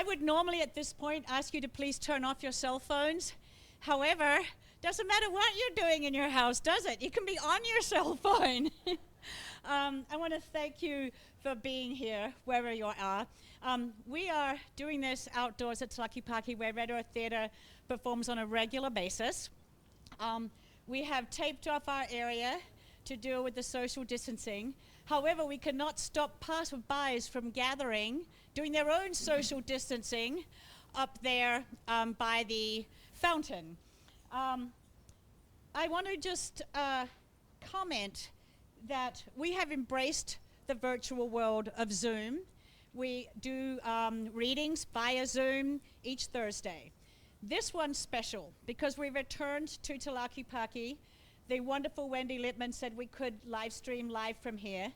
would normally at this point ask you to please turn off your cell phones. However, doesn't matter what you're doing in your house, does it? You can be on your cell phone. I want to thank you for being here, wherever you are. We are doing this outdoors at Tlaquepaque, where Red Earth Theatre performs on a regular basis. We have taped off our area to deal with the social distancing. However, we cannot stop passerbys from gathering, doing their own social distancing up there by the fountain. I want to just comment that we have embraced the virtual world of Zoom. We do readings via Zoom each Thursday. This one's special because we returned to Tlaquepaque. The wonderful Wendy Lippman said we could live stream live from here.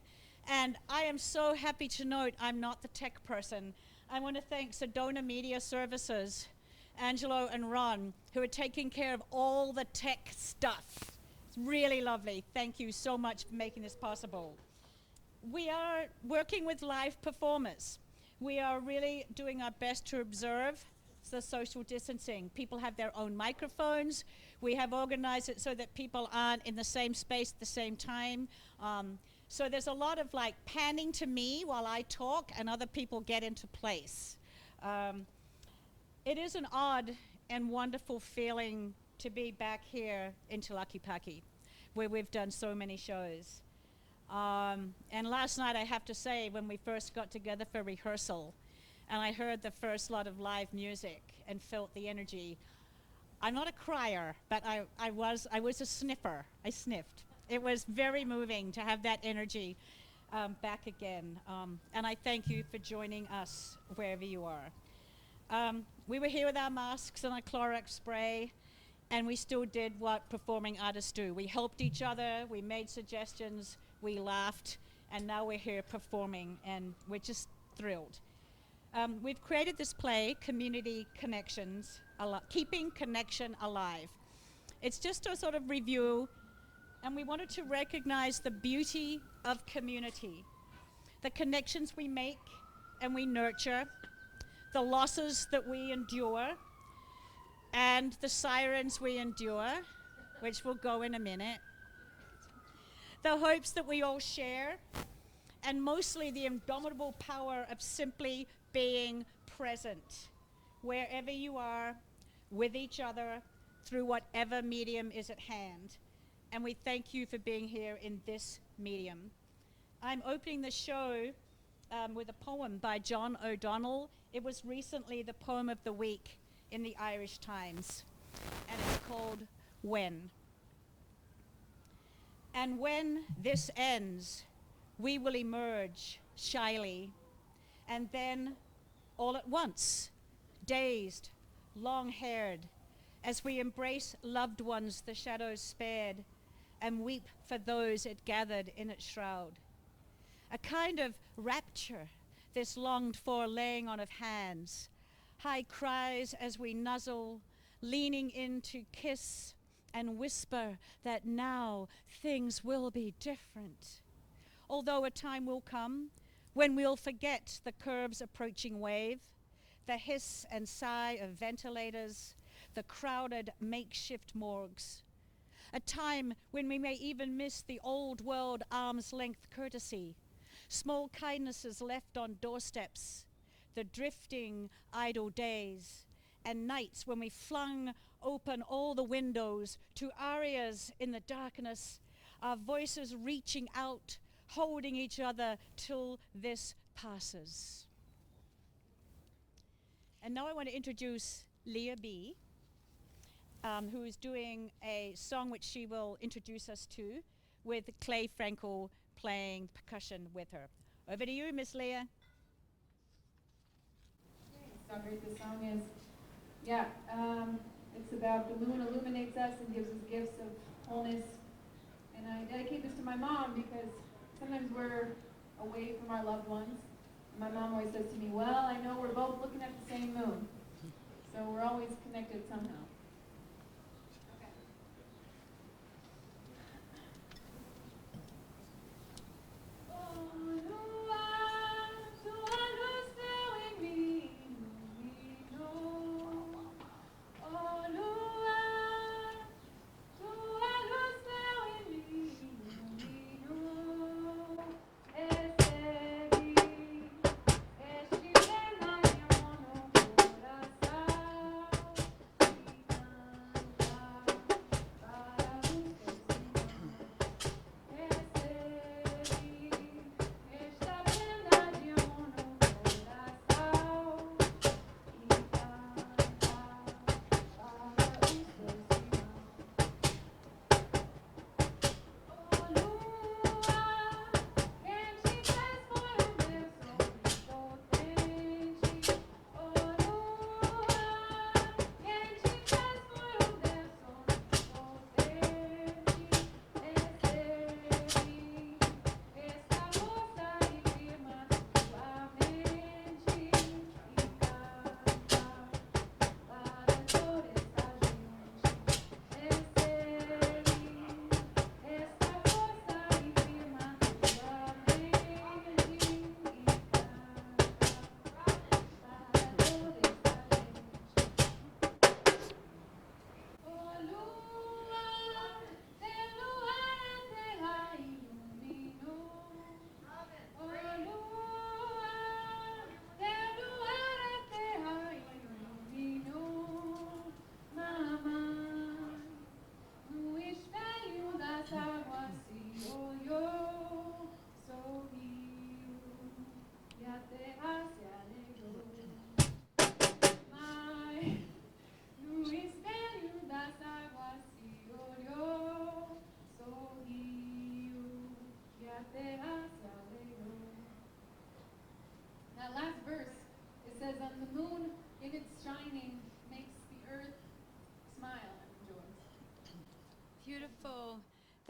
And I am so happy to note I'm not the tech person. I want to thank Sedona Media Services, Angelo and Ron, who are taking care of all the tech stuff. It's really lovely. Thank you so much for making this possible. We are working with live performers. We are really doing our best to observe the social distancing. People have their own microphones. We have organized it so that people aren't in the same space at the same time. So there's a lot of like panning to me while I talk and other people get into place. It is an odd and wonderful feeling to be back here in Tlaquepaque, where we've done so many shows. And last night, I have to say, when we first got together for rehearsal, and I heard the first lot of live music and felt the energy, I'm not a crier, but I was a sniffer. I sniffed. It was very moving to have that energy back again. And I thank you for joining us wherever you are. We were here with our masks and our Clorox spray, and we still did what performing artists do. We helped each other, we made suggestions, we laughed, and now we're here performing, and we're just thrilled. We've created this play, Community Connections, Keeping Connection Alive. It's just a sort of review, and we wanted to recognize the beauty of community, the connections we make and we nurture, the losses that we endure, and the sirens we endure, which will go in a minute, the hopes that we all share, and mostly the indomitable power of simply being present wherever you are, with each other, through whatever medium is at hand. And we thank you for being here in this medium. I'm opening the show with a poem by John O'Donnell. It was recently the poem of the week in the Irish Times, and it's called When. And when this ends, we will emerge shyly, and then all at once, dazed, long-haired, as we embrace loved ones the shadows spared and weep for those it gathered in its shroud. A kind of rapture, this longed-for laying on of hands, high cries as we nuzzle, leaning in to kiss and whisper that now things will be different. Although a time will come when we'll forget the curve's approaching wave, the hiss and sigh of ventilators, the crowded makeshift morgues. A time when we may even miss the old world arm's length courtesy, small kindnesses left on doorsteps, the drifting idle days, and nights when we flung open all the windows to arias in the darkness, our voices reaching out, holding each other till this passes. And now I want to introduce Leah B., who is doing a song which she will introduce us to, with Clay Frankel playing percussion with her. Over to you, Miss Leah. How great this song is. Yeah, it's about the moon illuminates us and gives us gifts of wholeness. And I dedicate this to my mom because sometimes we're away from our loved ones. And my mom always says to me, well, I know we're both looking at the same moon. So we're always connected somehow.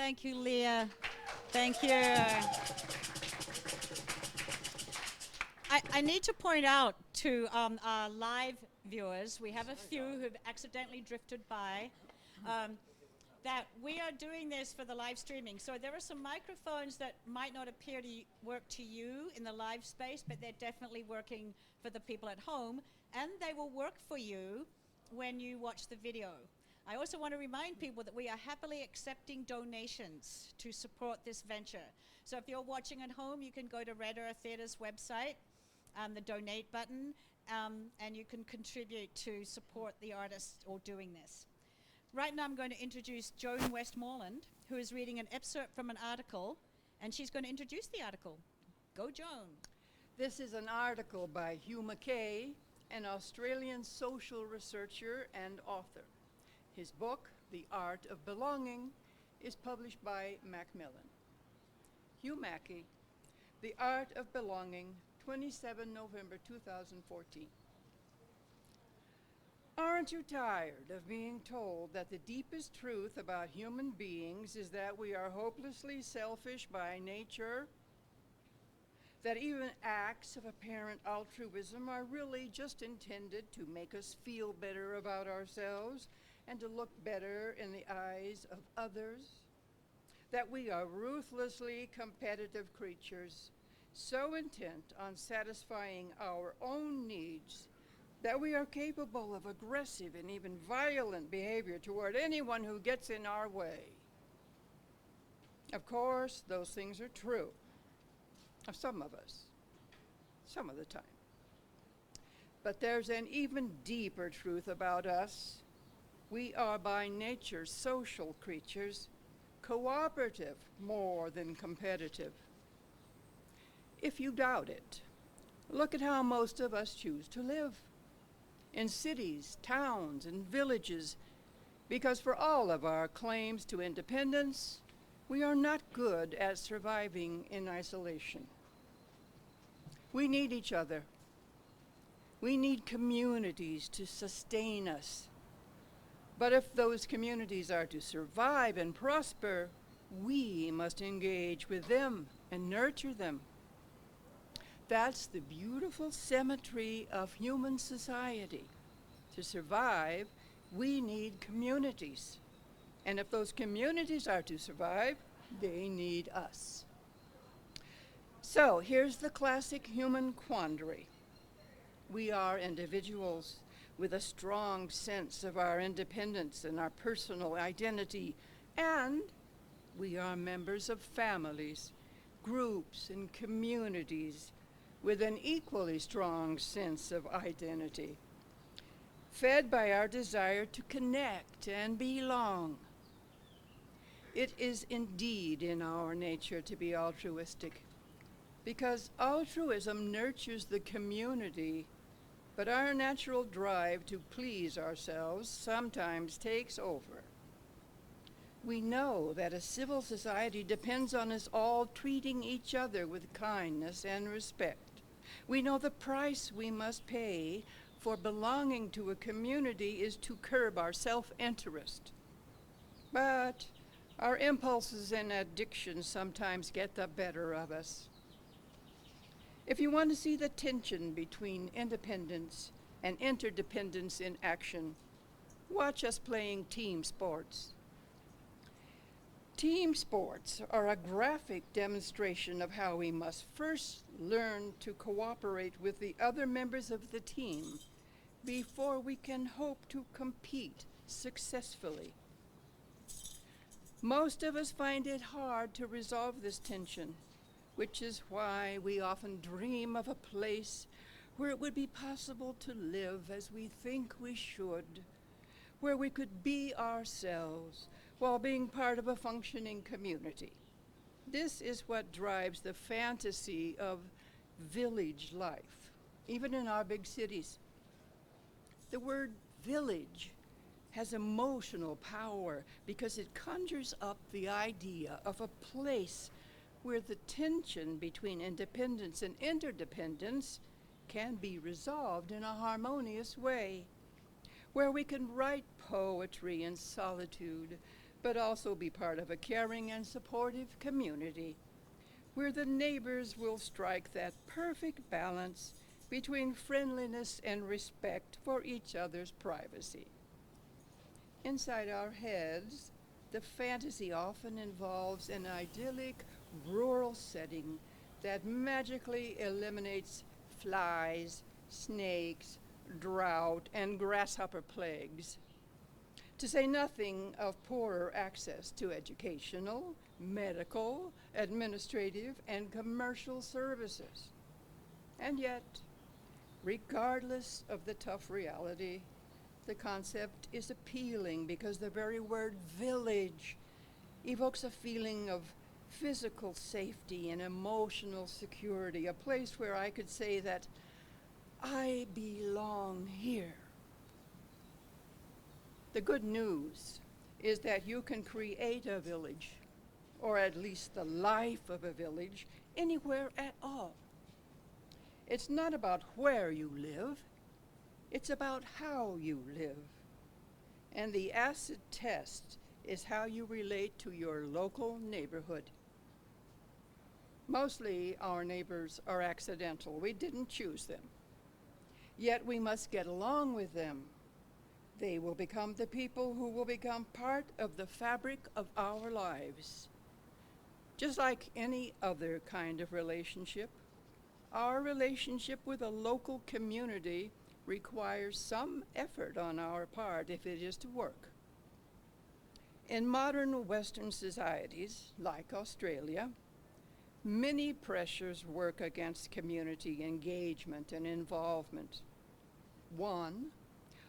Thank you, Leah. Thank you. I need to point out to our live viewers, we have a few who've accidentally drifted by, that we are doing this for the live streaming. So there are some microphones that might not appear to work to you in the live space, but they're definitely working for the people at home, and they will work for you when you watch the video. I also want to remind people that we are happily accepting donations to support this venture. So if you're watching at home, you can go to Red Earth Theatre's website, the donate button, and you can contribute to support the artists all doing this. Right now I'm going to introduce Joan Westmoreland, who is reading an excerpt from an article, and she's going to introduce the article. Go, Joan. This is an article by Hugh McKay, an Australian social researcher and author. His book, The Art of Belonging, is published by Macmillan. Hugh Mackey, The Art of Belonging, 27 November 2014. Aren't you tired of being told that the deepest truth about human beings is that we are hopelessly selfish by nature? That even acts of apparent altruism are really just intended to make us feel better about ourselves and to look better in the eyes of others? That we are ruthlessly competitive creatures, so intent on satisfying our own needs that we are capable of aggressive and even violent behavior toward anyone who gets in our way. Of course, those things are true of some of us, some of the time. But there's an even deeper truth about us. We are by nature social creatures, cooperative more than competitive. If you doubt it, look at how most of us choose to live. In cities, towns, and villages, because for all of our claims to independence, we are not good at surviving in isolation. We need each other. We need communities to sustain us. But if those communities are to survive and prosper, we must engage with them and nurture them. That's the beautiful symmetry of human society. To survive, we need communities. And if those communities are to survive, they need us. So here's the classic human quandary. We are individuals with a strong sense of our independence and our personal identity, and we are members of families, groups, and communities with an equally strong sense of identity, fed by our desire to connect and belong. It is indeed in our nature to be altruistic, because altruism nurtures the community, but our natural drive to please ourselves sometimes takes over. We know that a civil society depends on us all treating each other with kindness and respect. We know the price we must pay for belonging to a community is to curb our self-interest. But our impulses and addictions sometimes get the better of us. If you want to see the tension between independence and interdependence in action, watch us playing team sports. Team sports are a graphic demonstration of how we must first learn to cooperate with the other members of the team before we can hope to compete successfully. Most of us find it hard to resolve this tension, which is why we often dream of a place where it would be possible to live as we think we should, where we could be ourselves while being part of a functioning community. This is what drives the fantasy of village life, even in our big cities. The word village has emotional power because it conjures up the idea of a place where the tension between independence and interdependence can be resolved in a harmonious way, where we can write poetry in solitude, but also be part of a caring and supportive community where the neighbors will strike that perfect balance between friendliness and respect for each other's privacy. Inside our heads, the fantasy often involves an idyllic rural setting that magically eliminates flies, snakes, drought, and grasshopper plagues, to say nothing of poorer access to educational, medical, administrative, and commercial services. And yet, regardless of the tough reality, the concept is appealing because the very word village evokes a feeling of physical safety and emotional security, a place where I could say that I belong here. The good news is that you can create a village, or at least the life of a village, anywhere at all. It's not about where you live, it's about how you live. And the acid test is how you relate to your local neighborhood. Mostly our neighbors are accidental. We didn't choose them. Yet we must get along with them. They will become the people who will become part of the fabric of our lives. Just like any other kind of relationship, our relationship with a local community requires some effort on our part if it is to work. In modern Western societies, like Australia, many pressures work against community engagement and involvement. One,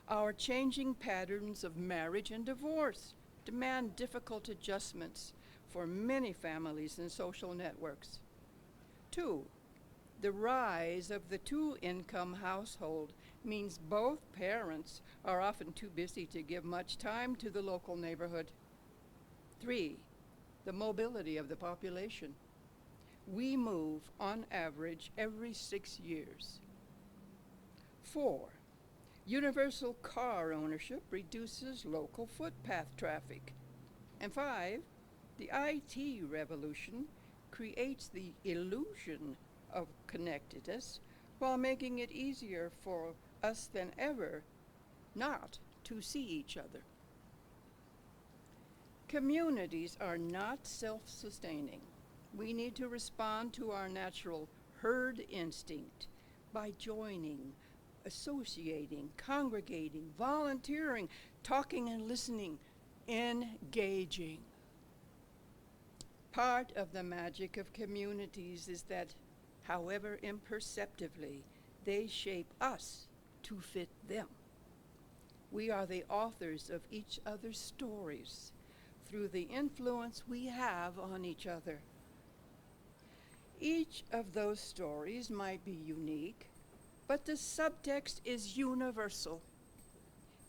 our changing patterns of marriage and divorce demand difficult adjustments for many families and social networks. Two, the rise of the two-income household means both parents are often too busy to give much time to the local neighborhood. Three, the mobility of the population. We move, on average, every 6 years. 4, universal car ownership reduces local footpath traffic. And 5, the IT revolution creates the illusion of connectedness while making it easier for us than ever not to see each other. Communities are not self-sustaining. We need to respond to our natural herd instinct by joining, associating, congregating, volunteering, talking and listening, engaging. Part of the magic of communities is that, however imperceptibly, they shape us to fit them. We are the authors of each other's stories through the influence we have on each other. Each of those stories might be unique, but the subtext is universal.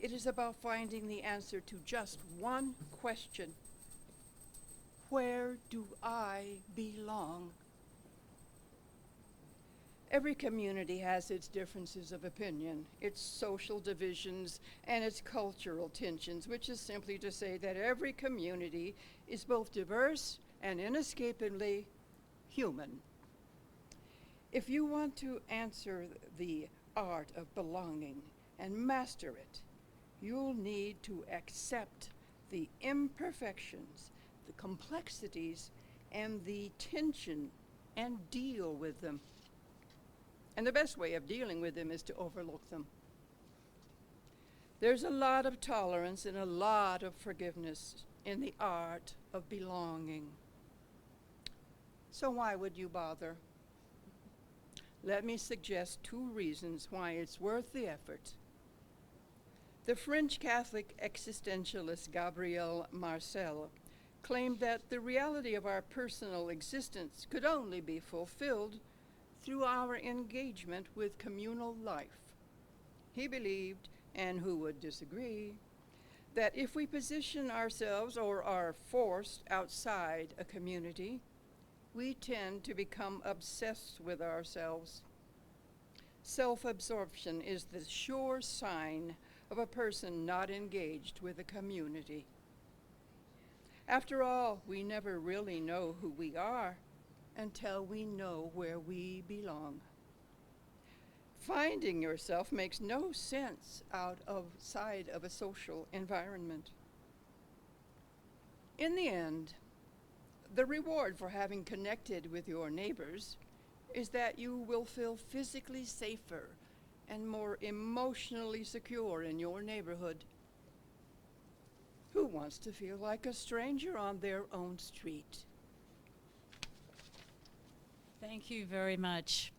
It is about finding the answer to just one question: where do I belong? Every community has its differences of opinion, its social divisions, and its cultural tensions, which is simply to say that every community is both diverse and inescapably human. If you want to answer the art of belonging and master it, you'll need to accept the imperfections, the complexities, and the tension, and deal with them. And the best way of dealing with them is to overlook them. There's a lot of tolerance and a lot of forgiveness in the art of belonging. So why would you bother? Let me suggest 2 reasons why it's worth the effort. The French Catholic existentialist Gabriel Marcel claimed that the reality of our personal existence could only be fulfilled through our engagement with communal life. He believed, and who would disagree, that if we position ourselves or are forced outside a community, we tend to become obsessed with ourselves. Self-absorption is the sure sign of a person not engaged with a community. After all, we never really know who we are until we know where we belong. Finding yourself makes no sense outside of a social environment. In the end, the reward for having connected with your neighbors is that you will feel physically safer and more emotionally secure in your neighborhood. Who wants to feel like a stranger on their own street? Thank you very much.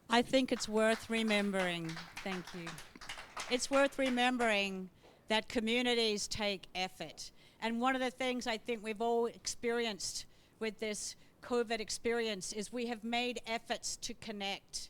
I think it's worth remembering. Thank you. It's worth remembering that communities take effort. And one of the things I think we've all experienced with this COVID experience is we have made efforts to connect.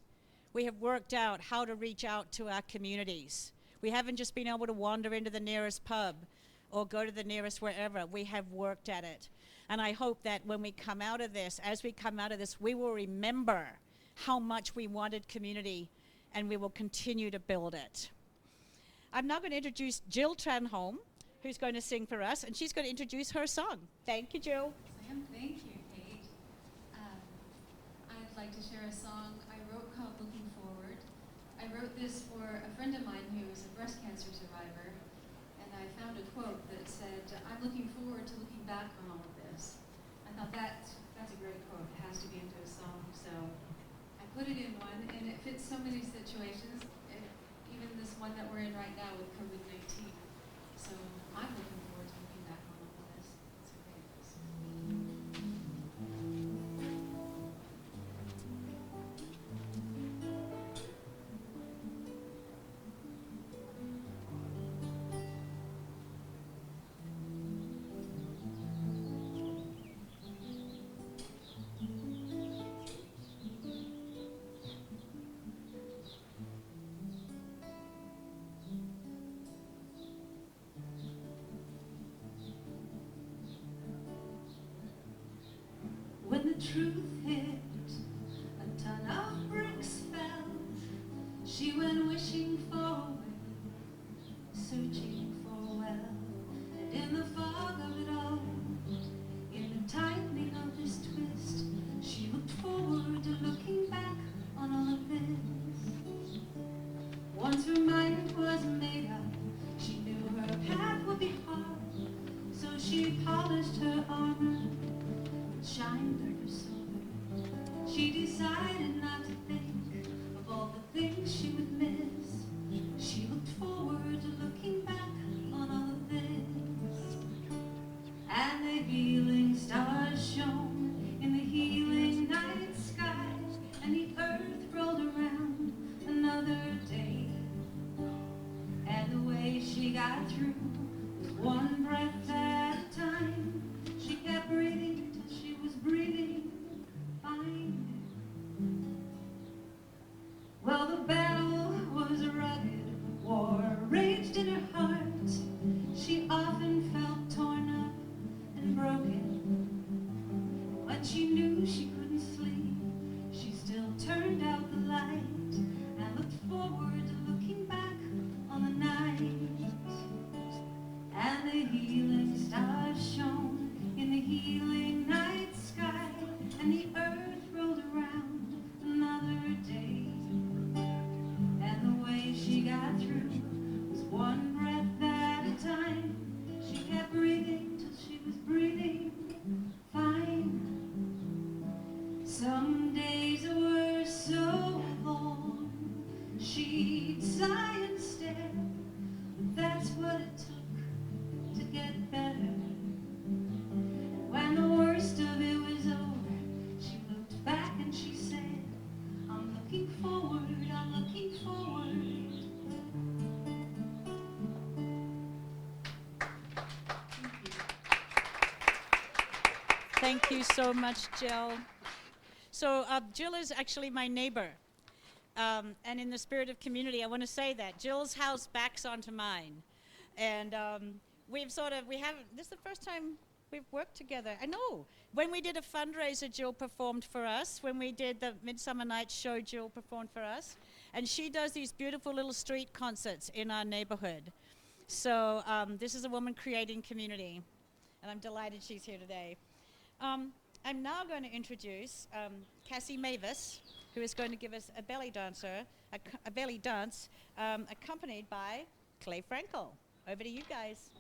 We have worked out how to reach out to our communities. We haven't just been able to wander into the nearest pub or go to the nearest wherever. We have worked at it. And I hope that when we come out of this, as we come out of this, we will remember how much we wanted community, and we will continue to build it. I'm now going to introduce Jill Tranholm, who's going to sing for us, and she's going to introduce her song. Thank you, Jill. Sam, thank you, Kate. I'd like to share a song I wrote called Looking Forward. I wrote this for a friend of mine who is a breast cancer survivor, and I found a quote that said, "I'm looking forward to looking back on all of this." I thought that's a great quote. It has to be into a song, so I put it in one, and it fits so many situations, even this one that we're in right now with COVID-19. So I'm looking forward to looking back on all of this. So here it goes. When the truth hit, a ton of bricks fell. She went wishing for a way, searching for a well. And in the fog of it all, in the tightening of this twist, she looked forward to looking back on all of this. Once her mind was made up, she knew her path would be hard. So she polished her armor, shined her silver. She decided not to think of all the things she would miss. She looked forward to looking back on all of this. And the healing stars shone in the healing night sky, and the earth rolled around another day. And the way she got through was one breath at a time. She kept breathing till she was breathing fine. Well, the battle was rugged, war raged in her heart. She often felt torn up and broken. When she knew she couldn't sleep, she still turned out the light and looked forward to looking back on the night. And the healing stars shone in the healing night sky, and the earth rolled around another day. And the way she got through was one breath at a time. She kept breathing till she was breathing fine. Some days were so long, she'd sigh and stare, but that's what it took to get better. When the worst of it was over, she looked back and she said, "I'm looking forward, I'm looking forward." Thank you so much, Jill. So Jill is actually my neighbor. And in the spirit of community, I want to say that Jill's house backs onto mine. And this is the first time we've worked together. I know. When we did a fundraiser, Jill performed for us. When we did the Midsummer Night's Show, Jill performed for us. And she does these beautiful little street concerts in our neighborhood. So this is a woman creating community. and I'm delighted she's here today. I'm now going to introduce Cassie Mavis, who is going to give us a belly dancer, a belly dance, accompanied by Clay Frankel. Over to you guys.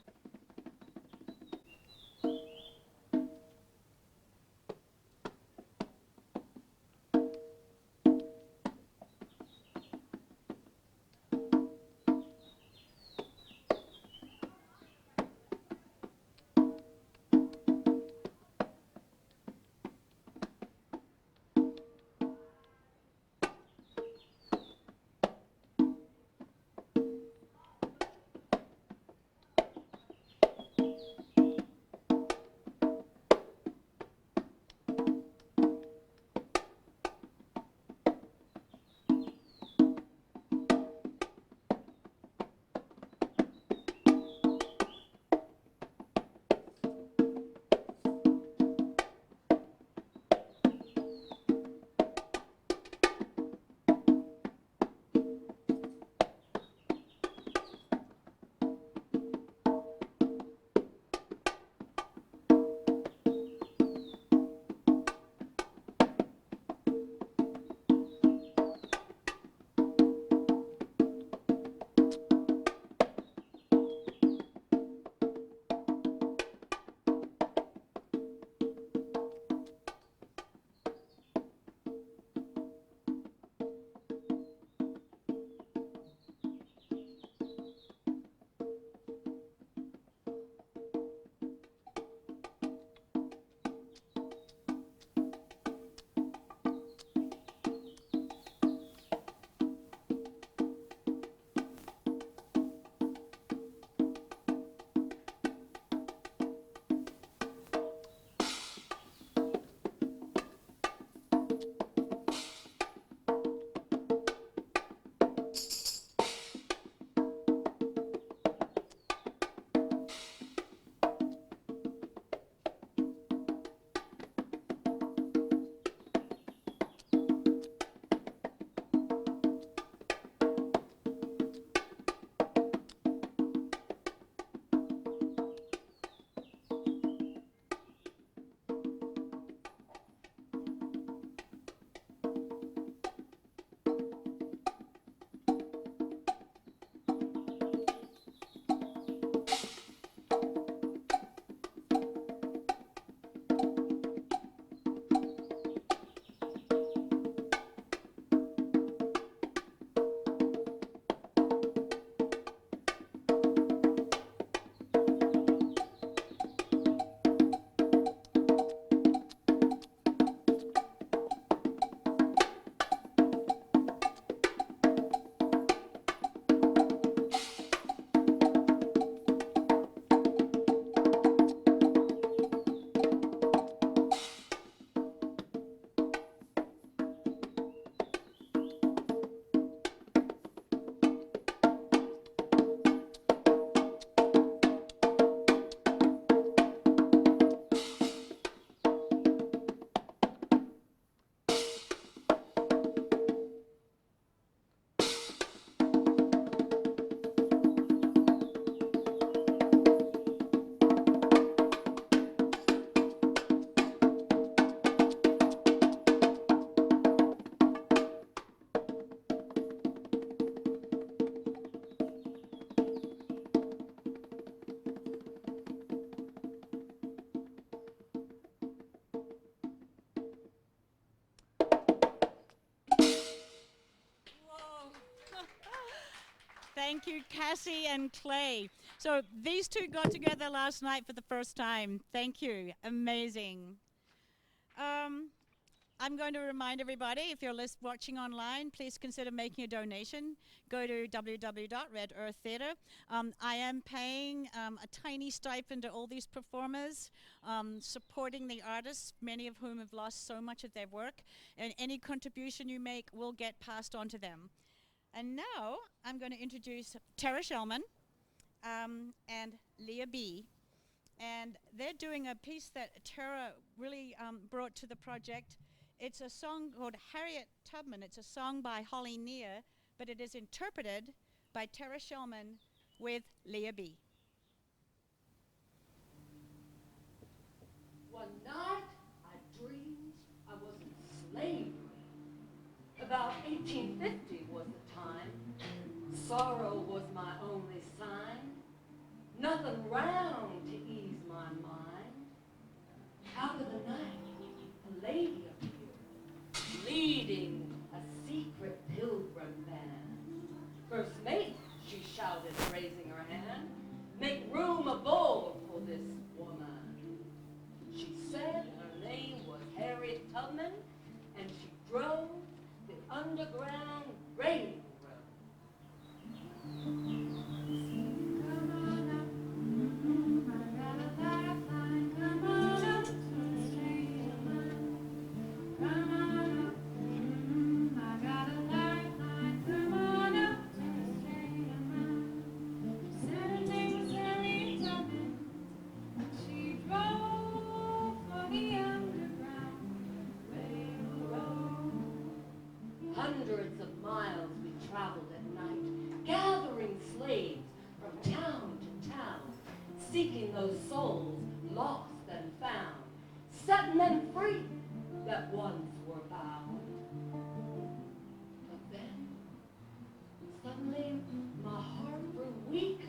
Thank you, Cassie and Clay. So these two got together last night for the first time. Thank you. Amazing. I'm going to remind everybody, if you're watching online, please consider making a donation. Go to www.Red Earth Theatre. I am paying a tiny stipend to all these performers, supporting the artists, many of whom have lost so much of their work. And any contribution you make will get passed on to them. And now I'm going to introduce Tara Shellman and Leah B. And they're doing a piece that Tara really brought to the project. It's a song called Harriet Tubman. It's a song by Holly Near, but it is interpreted by Tara Shellman with Leah B. One night I dreamed I was in slavery. About 1850 was the time. Sorrow was my only sign. Nothing round to ease my mind. Out of the night, a lady appeared, leading a secret pilgrim band. First mate, she shouted, raising her hand, make room aboard for this woman. She said her name was Harriet Tubman, and she drove the Underground Railroad. Hundreds of miles we traveled at night, gathering slaves from town to town, seeking those souls lost and found, setting them free that once were bound. But then, suddenly, my heart grew weak.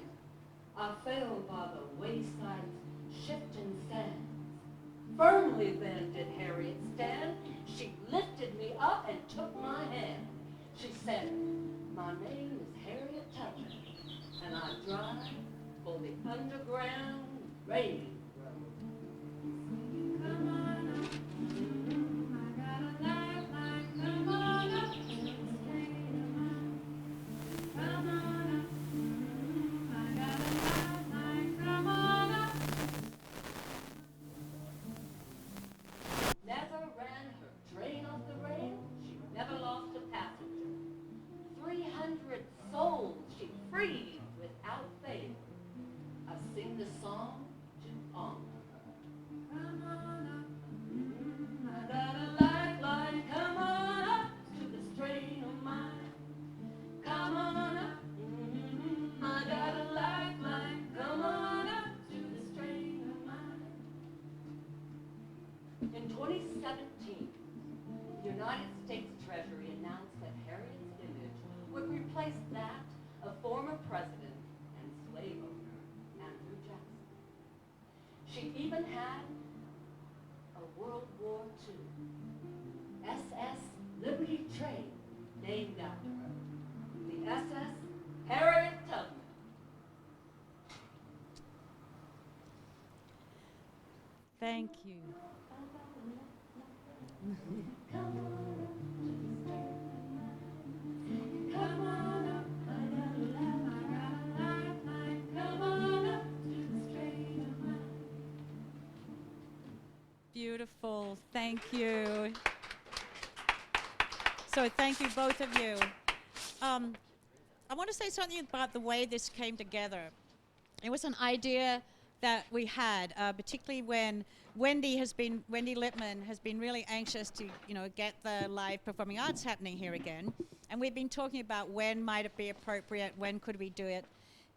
I fell by the wayside's shifting sands. Firmly then did Harriet stand. She lifted me up and took my hand. She said, my name is Harriet Tubman, and I drive for the Underground Railroad. Come on up, I got a lifeline. Come on up to the state of mind. Come on up, I got a lifeline. Come on up. Never ran her train off the rail. She never lost a passenger. 300 souls she freed without fail. I sing the song to honor her. Come on up, I got a lifeline. Come on up to the strain of mine. Come on up, I got a lifeline. Come on up to the strain of mine. In 2017, the United States Treasury announced that Harriet's image would replace that of former president and slave owner Andrew Jackson. She even had a World War II SS Liberty train named after her, the SS Harriet Tubman. Thank you. Come on up, I got a lifeline. Come on up to the straight of mine. Beautiful. Thank you. So thank you, both of you. I want to say something about the way this came together. It was an idea that we had, particularly when Wendy Lippman has been really anxious to, get the live performing arts happening here again. And we've been talking about when might it be appropriate, when could we do it.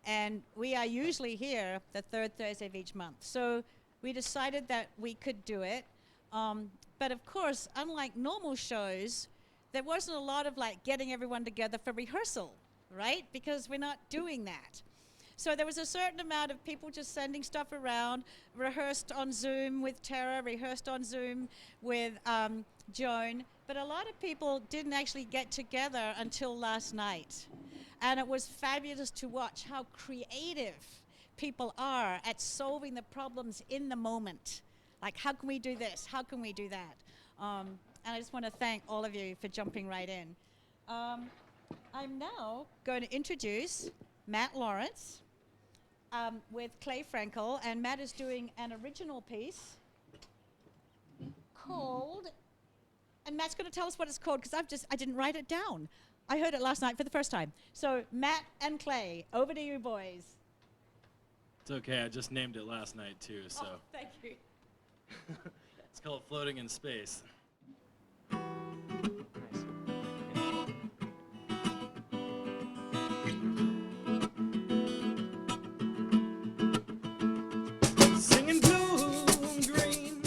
And we are usually here the third Thursday of each month. So we decided that we could do it. But of course, unlike normal shows, there wasn't a lot of getting everyone together for rehearsal, right? Because we're not doing that. So there was a certain amount of people just sending stuff around, rehearsed on Zoom with Tara, rehearsed on Zoom with Joan, but a lot of people didn't actually get together until last night. And it was fabulous to watch how creative people are at solving the problems in the moment. Like, how can we do this? How can we do that? And I just want to thank all of you for jumping right in. I'm now going to introduce Matt Lawrence with Clay Frankel, and Matt is doing an original piece called, and Matt's going to tell us what it's called because I didn't write it down. I heard it last night for the first time. So Matt and Clay, over to you boys. It's okay, I just named it last night too, so. Oh, thank you. It's called Floating in Space. Singing blue and green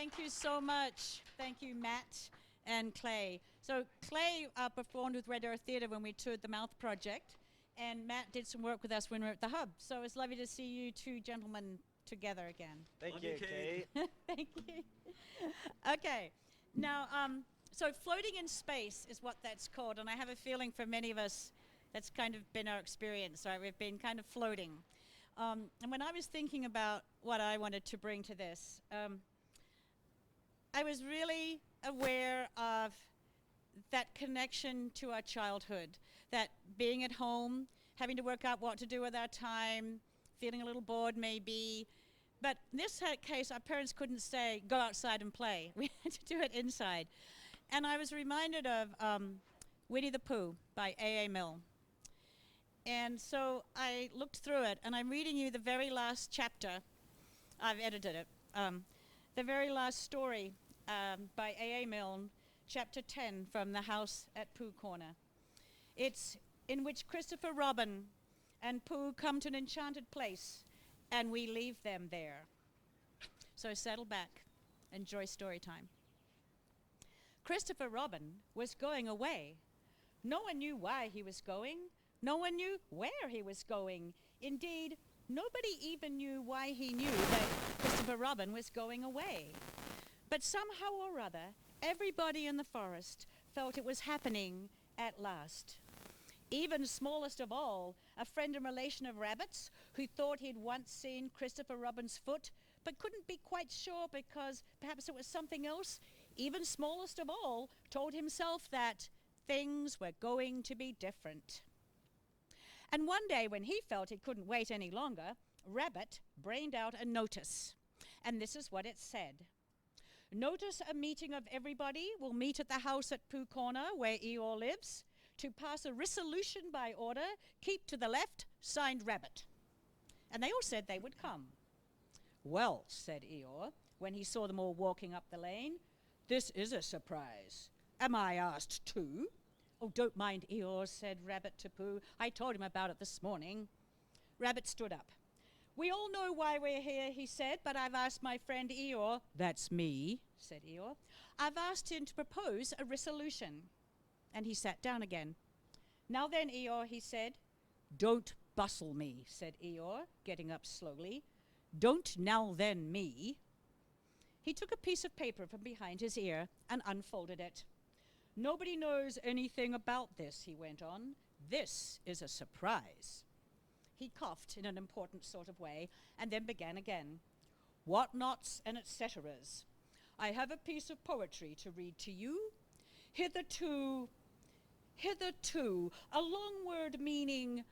Thank you so much. Thank you, Matt and Clay. So Clay performed with Red Earth Theatre when we toured the Mouth Project, and Matt did some work with us when we were at the Hub. So it's lovely to see you two gentlemen together again. Thank you, Kate. Thank you. Okay. Now, so floating in space is what that's called, and I have a feeling for many of us that's kind of been our experience, right? We've been kind of floating. And when I was thinking about what I wanted to bring to this, I was really aware of that connection to our childhood, that being at home, having to work out what to do with our time, feeling a little bored maybe. But in this case, our parents couldn't say, go outside and play. We had to do it inside. And I was reminded of Winnie the Pooh by A.A. Milne. And so I looked through it, and I'm reading you the very last chapter. I've edited it. The very last story by A.A. Milne, chapter 10 from The House at Pooh Corner. It's in which Christopher Robin and Pooh come to an enchanted place, and we leave them there. So settle back, enjoy story time. Christopher Robin was going away. No one knew why he was going. No one knew where he was going. Indeed, nobody even knew why he knew that Christopher Robin was going away. But somehow or other, everybody in the forest felt it was happening at last. Even smallest of all, a friend and relation of Rabbit's, who thought he'd once seen Christopher Robin's foot, but couldn't be quite sure because perhaps it was something else, even smallest of all, told himself that things were going to be different. And one day when he felt he couldn't wait any longer, Rabbit brained out a notice. And this is what it said. Notice a meeting of everybody will meet at the house at Pooh Corner where Eeyore lives to pass a resolution by order, keep to the left, signed Rabbit. And they all said they would come. Well, said Eeyore, when he saw them all walking up the lane, this is a surprise. Am I asked too? Oh, don't mind Eeyore, said Rabbit to Pooh. I told him about it this morning. Rabbit stood up. We all know why we're here, he said, but I've asked my friend Eeyore, that's me, said Eeyore, I've asked him to propose a resolution. And he sat down again. Now then, Eeyore, he said. Don't bustle me, said Eeyore, getting up slowly. Don't now then me. He took a piece of paper from behind his ear and unfolded it. Nobody knows anything about this, he went on. This is a surprise. He coughed in an important sort of way and then began again. What-nots and et ceteras. I have a piece of poetry to read to you. Hitherto, a long word meaning,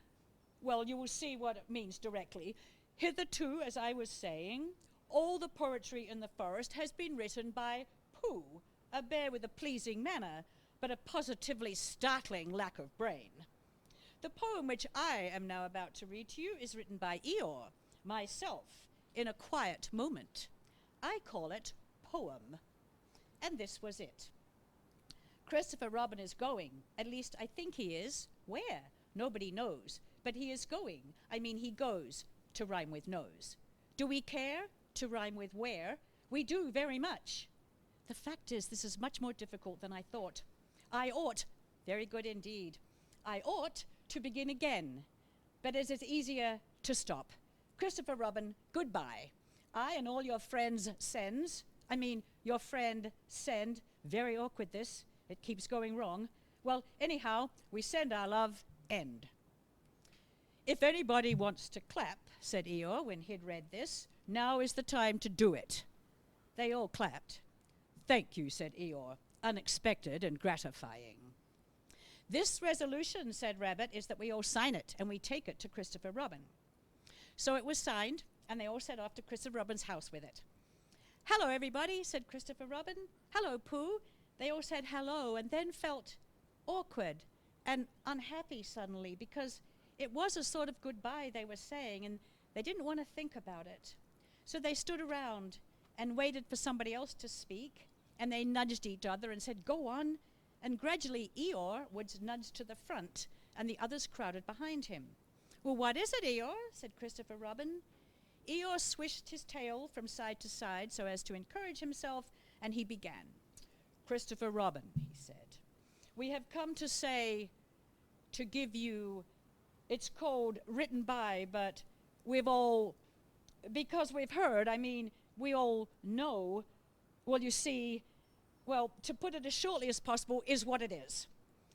well, you will see what it means directly. Hitherto, as I was saying, all the poetry in the forest has been written by Pooh, a bear with a pleasing manner, but a positively startling lack of brain. The poem which I am now about to read to you is written by Eeyore, myself, in a quiet moment. I call it Poem. And this was it. Christopher Robin is going, at least I think he is. Where? Nobody knows. But he is going. I mean, he goes, to rhyme with nose. Do we care? To rhyme with where? We do very much. The fact is, this is much more difficult than I thought. I ought, very good indeed, I ought to begin again, but it is easier to stop. Christopher Robin, goodbye. I and all your friends sends, your friend send, very awkward this, it keeps going wrong. Well, anyhow, we send our love, end. If anybody wants to clap, said Eeyore when he'd read this, now is the time to do it. They all clapped. Thank you, said Eeyore, unexpected and gratifying. This resolution, said Rabbit, is that we all sign it and we take it to Christopher Robin. So it was signed, and they all set off to Christopher Robin's house with it. Hello, everybody, said Christopher Robin. Hello, Pooh. They all said hello and then felt awkward and unhappy suddenly because it was a sort of goodbye they were saying and they didn't want to think about it. So they stood around and waited for somebody else to speak, and they nudged each other and said, go on. And gradually Eeyore was nudged to the front and the others crowded behind him. Well, what is it, Eeyore? Said Christopher Robin. Eeyore swished his tail from side to side so as to encourage himself, and he began. Christopher Robin, he said, we have come to say, to give you, it's called written by, but we've all, because we've heard, we all know, well, you see, well, to put it as shortly as possible, is what it is.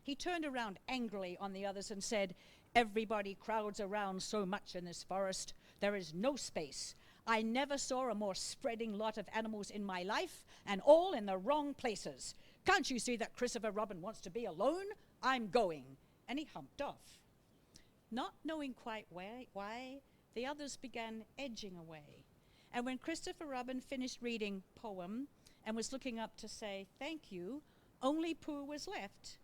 He turned around angrily on the others and said, everybody crowds around so much in this forest. There is no space. I never saw a more spreading lot of animals in my life, and all in the wrong places. Can't you see that Christopher Robin wants to be alone? I'm going. And he humped off. Not knowing quite why, the others began edging away. And when Christopher Robin finished reading poem and was looking up to say thank you, only Pooh was left.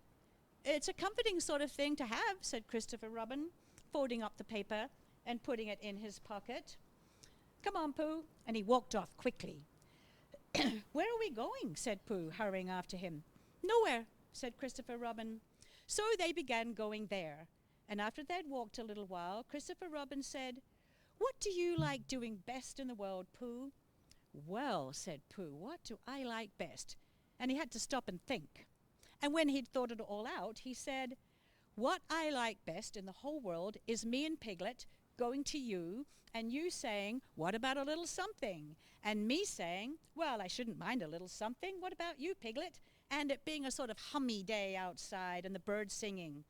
It's a comforting sort of thing to have, said Christopher Robin, folding up the paper and putting it in his pocket. Come on, Pooh. And he walked off quickly. Where are we going? Said Pooh, hurrying after him. Nowhere, said Christopher Robin. So they began going there. And after they'd walked a little while, Christopher Robin said, what do you like doing best in the world, Pooh? Well, said Pooh, what do I like best? And he had to stop and think. And when he'd thought it all out, he said, what I like best in the whole world is me and Piglet going to you, and you saying, what about a little something? And me saying, well, I shouldn't mind a little something. What about you, Piglet? And it being a sort of hummy day outside and the birds singing.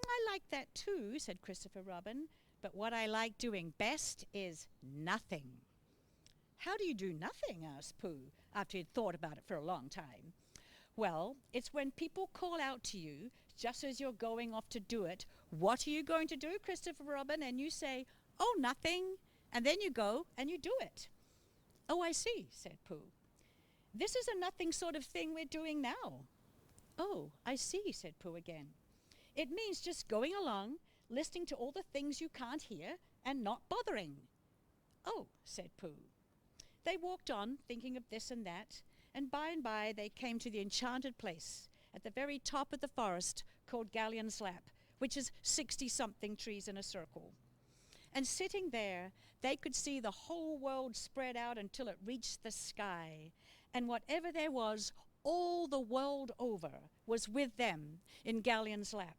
I like that too, said Christopher Robin, but what I like doing best is nothing. How do you do nothing? Asked Pooh, after he'd thought about it for a long time. Well, it's when people call out to you, just as you're going off to do it, what are you going to do, Christopher Robin? And you say, oh, nothing. And then you go and you do it. Oh, I see, said Pooh. This is a nothing sort of thing we're doing now. Oh, I see, said Pooh again. It means just going along, listening to all the things you can't hear, and not bothering. Oh, said Pooh. They walked on, thinking of this and that, and by they came to the enchanted place at the very top of the forest called Galleon's Lap, which is 60-something trees in a circle. And sitting there, they could see the whole world spread out until it reached the sky. And whatever there was, all the world over, was with them in Galleon's Lap.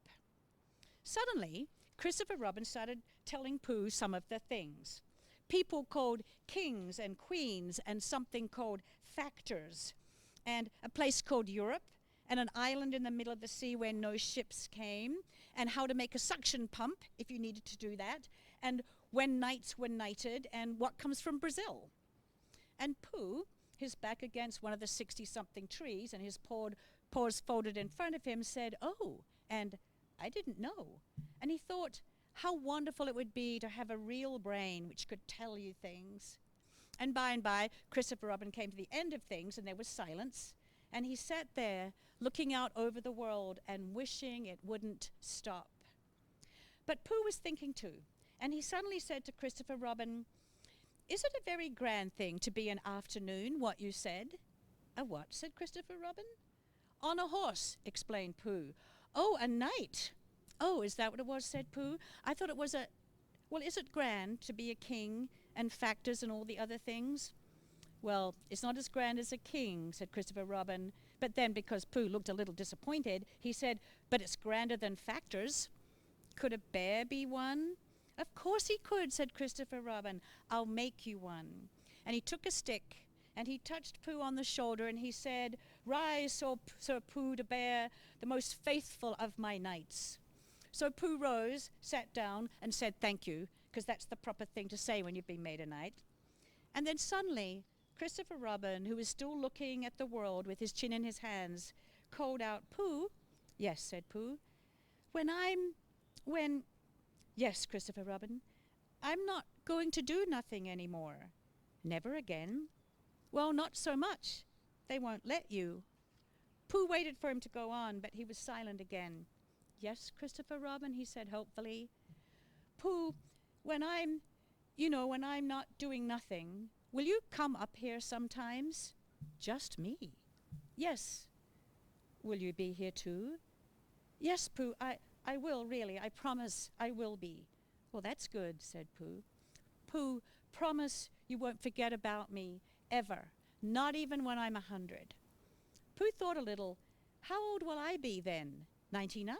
Suddenly, Christopher Robin started telling Pooh some of the things. People called kings and queens, and something called factors, and a place called Europe, and an island in the middle of the sea where no ships came, and how to make a suction pump if you needed to do that, and when knights were knighted, and what comes from Brazil. And Pooh, his back against one of the 60-something trees and his paws folded in front of him, said, oh, and I didn't know. And he thought how wonderful it would be to have a real brain which could tell you things. And by, Christopher Robin came to the end of things, and there was silence. And he sat there, looking out over the world and wishing it wouldn't stop. But Pooh was thinking too, and he suddenly said to Christopher Robin, is it a very grand thing to be an afternoon, what you said? A what? Said Christopher Robin. On a horse, explained Pooh. Oh, a knight. Oh, is that what it was, said Pooh? I thought it was well, is it grand to be a king and factors and all the other things? Well, it's not as grand as a king, said Christopher Robin. But then, because Pooh looked a little disappointed, he said, but it's grander than factors. Could a bear be one? Of course he could, said Christopher Robin. I'll make you one. And he took a stick, and he touched Pooh on the shoulder, and he said, rise, Sir Pooh the bear, the most faithful of my knights. So Pooh rose, sat down, and said thank you, because that's the proper thing to say when you've been made a knight. And then suddenly, Christopher Robin, who was still looking at the world with his chin in his hands, called out, Pooh? Yes, said Pooh. Yes, Christopher Robin, I'm not going to do nothing anymore. Never again? Well, not so much. They won't let you. Pooh waited for him to go on, but he was silent again. Yes, Christopher Robin, he said hopefully. Pooh, when I'm not doing nothing, will you come up here sometimes? Just me. Yes. Will you be here too? Yes, Pooh, I will, really. I promise I will be. Well, that's good, said Pooh. Pooh, promise you won't forget about me, ever, not even when I'm 100. Pooh thought a little. How old will I be then? 99.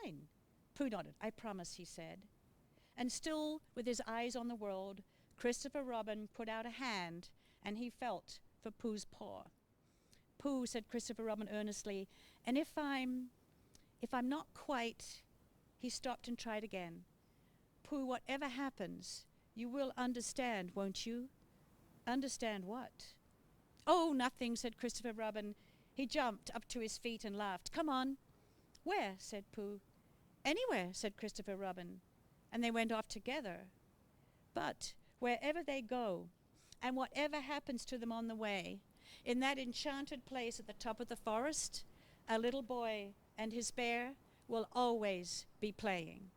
Pooh nodded. I promise, he said. And still, with his eyes on the world, Christopher Robin put out a hand, and he felt for Pooh's paw. Pooh, said Christopher Robin earnestly, and if I'm not quite... He stopped and tried again. Pooh, whatever happens, you will understand, won't you? Understand what? Oh, nothing, said Christopher Robin. He jumped up to his feet and laughed. Come on. Where? Said Pooh. Anywhere, said Christopher Robin. And they went off together. But wherever they go, and whatever happens to them on the way, in that enchanted place at the top of the forest, a little boy and his bear will always be playing.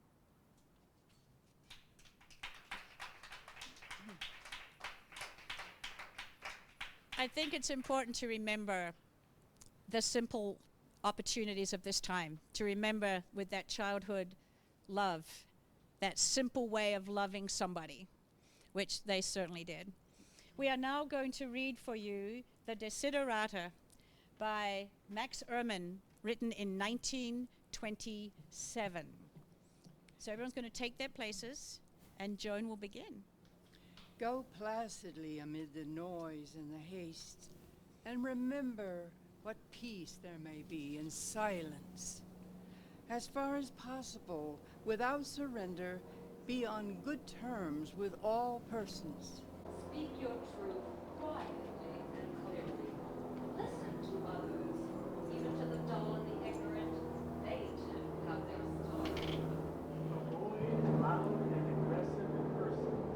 I think it's important to remember the simple opportunities of this time, to remember with that childhood love, that simple way of loving somebody, which they certainly did. We are now going to read for you the Desiderata by Max Ehrmann, written in 1927. So everyone's going to take their places, and Joan will begin. Go placidly amid the noise and the haste, and remember what peace there may be in silence. As far as possible, without surrender, be on good terms with all persons. Speak your truth quietly and clearly. Listen to others, even to the dull and the ignorant. They too have their story. Avoid loud and aggressive persons.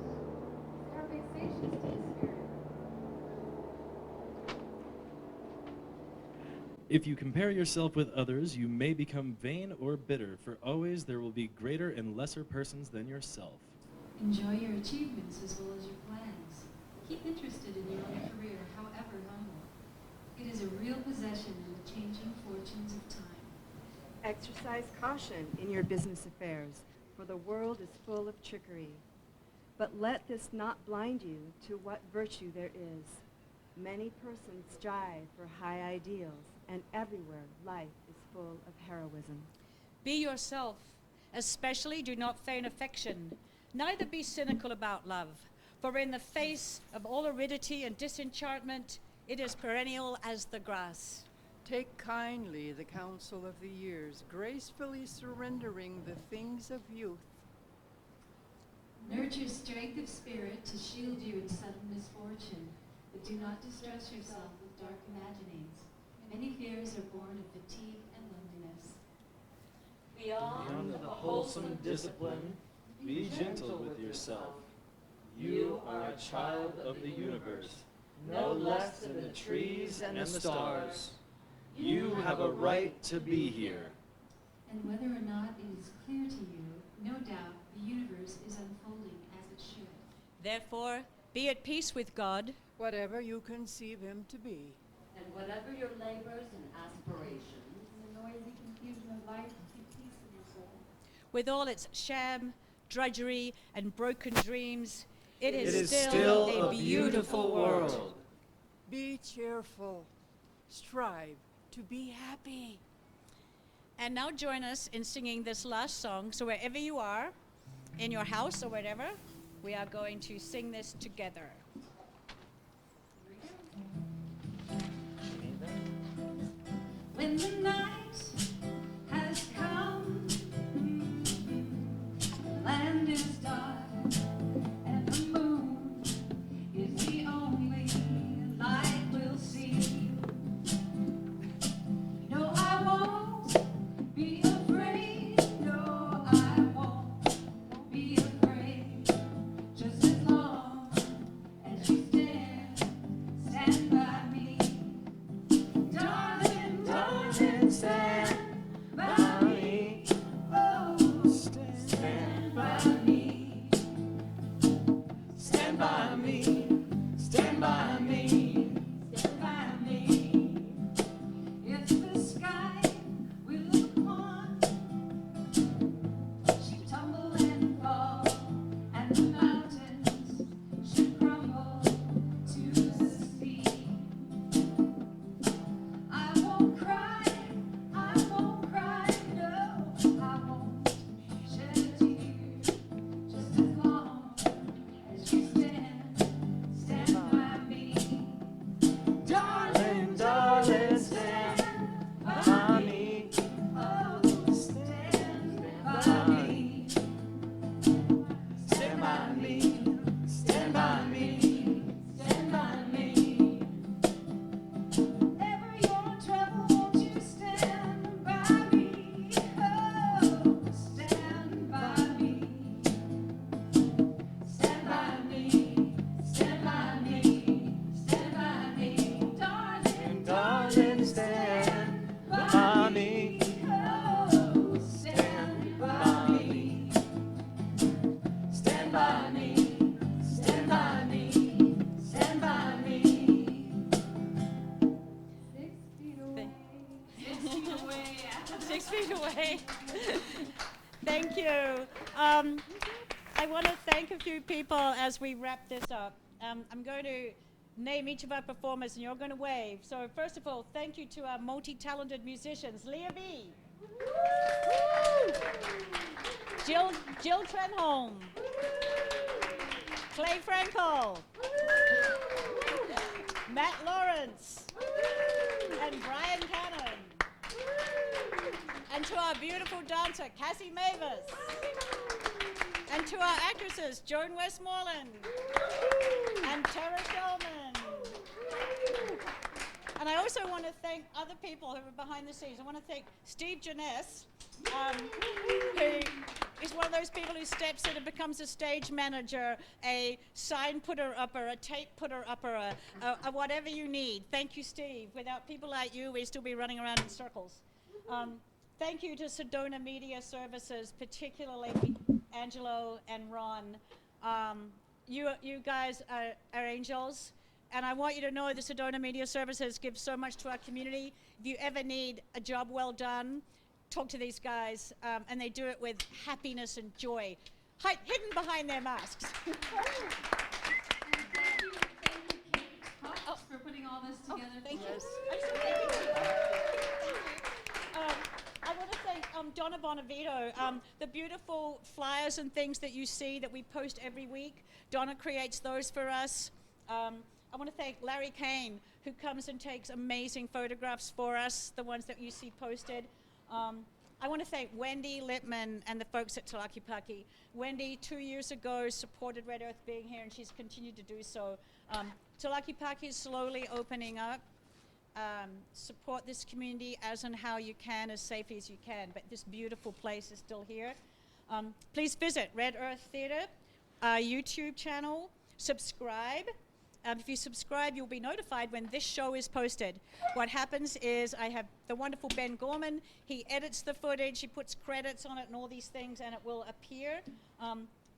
They are vexatious to the spirit. If you compare yourself with others, you may become vain or bitter, for always there will be greater and lesser persons than yourself. Enjoy your achievements as well as your plans. Keep interested in your own career, however humble. It is a real possession in the changing fortunes of time. Exercise caution in your business affairs, for the world is full of trickery. But let this not blind you to what virtue there is. Many persons strive for high ideals, and everywhere life is full of heroism. Be yourself, especially do not feign affection, neither be cynical about love, for in the face of all aridity and disenchantment, it is perennial as the grass. Take kindly the counsel of the years, gracefully surrendering the things of youth. Nurture strength of spirit to shield you in sudden misfortune, but do not distress yourself with dark imaginings. Many fears are born of fatigue and loneliness. Beyond the wholesome discipline, be gentle with yourself. You are a child of the universe, no less than the trees and the stars. You have a right to be here. And whether or not it is clear to you, no doubt the universe is unfolding as it should. Therefore, be at peace with God, Whatever you conceive him to be. And whatever your labors and aspirations, In the noisy confusion of life, keep peace in your soul. with all its sham, drudgery, and broken dreams. It It is still a beautiful world. Be cheerful. Strive to be happy. And now join us in singing this last song. So wherever you are, in your house or wherever, we are going to sing this together. When the night has come, land is dark, and the moon is the only light we'll see. No, I won't be afraid. No, I won't be afraid. Just as long as you stand by me. Darling, darling, stand by me. Oh, stand by me. Stand by me, stand by me. Stand by me. If the sky we look upon should tumble and fall, and the mountains should crumble I want to thank a few people as we wrap this up. I'm going to name each of our performers, and you're going to wave. So first of all, thank you to our multi-talented musicians, Leah B. Jill Trenholm. Clay Frankel. Matt Lawrence. And Brian Cannon. And to our beautiful dancer, Cassie Mavis. And to our actresses, Joan Westmoreland and Tara Shulman. And I also want to thank other people who are behind the scenes. I want to thank Steve Janess, who is one of those people who steps in and becomes a stage manager, a sign putter-upper, a tape putter-upper, a whatever you need. Thank you, Steve. Without people like you, we'd still be running around in circles. Thank you to Sedona Media Services, particularly Angelo and Ron. You guys are angels, and I want you to know the Sedona Media Services give so much to our community. If you ever need a job well done, talk to these guys, and they do it with happiness and joy, hidden behind their masks. And thank you, Kate Cox, for putting all this together. Thank you. Yes. I want to thank Donna Bonavito. The beautiful flyers and things that you see that we post every week, Donna creates those for us. I want to thank Larry Kane, who comes and takes amazing photographs for us, the ones that you see posted. I want to thank Wendy Lippman and the folks at Tlaquepaque. Wendy, 2 years ago, supported Red Earth being here, and she's continued to do so. Tlaquepaque is slowly opening up. Support this community as and how you can, as safely as you can, but this beautiful place is still here. Please visit Red Earth Theater, our YouTube channel, subscribe. If you subscribe, you'll be notified when this show is posted. What happens is I have the wonderful Ben Gorman. He edits the footage, he puts credits on it and all these things, and it will appear.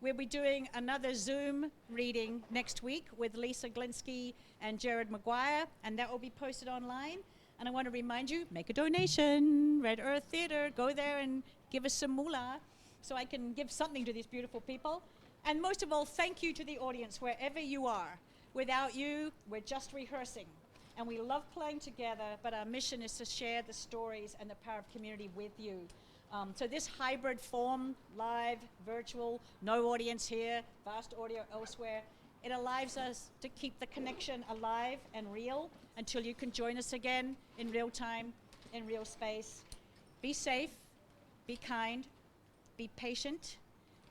We'll be doing another Zoom reading next week with Lisa Glinsky and Jared McGuire, and that will be posted online. And I want to remind you, make a donation, Red Earth Theater, go there and give us some moolah so I can give something to these beautiful people. And most of all, thank you to the audience, wherever you are. Without you, we're just rehearsing. And we love playing together, but our mission is to share the stories and the power of community with you. So this hybrid form, live, virtual, no audience here, vast audio elsewhere, it allows us to keep the connection alive and real until you can join us again in real time, in real space. Be safe, be kind, be patient,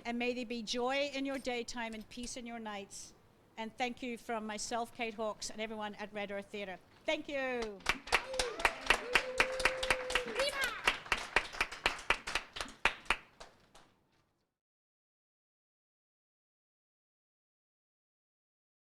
and may there be joy in your daytime and peace in your nights. And thank you from myself, Kate Hawkes, and everyone at Red Earth Theater. Thank you. Viva!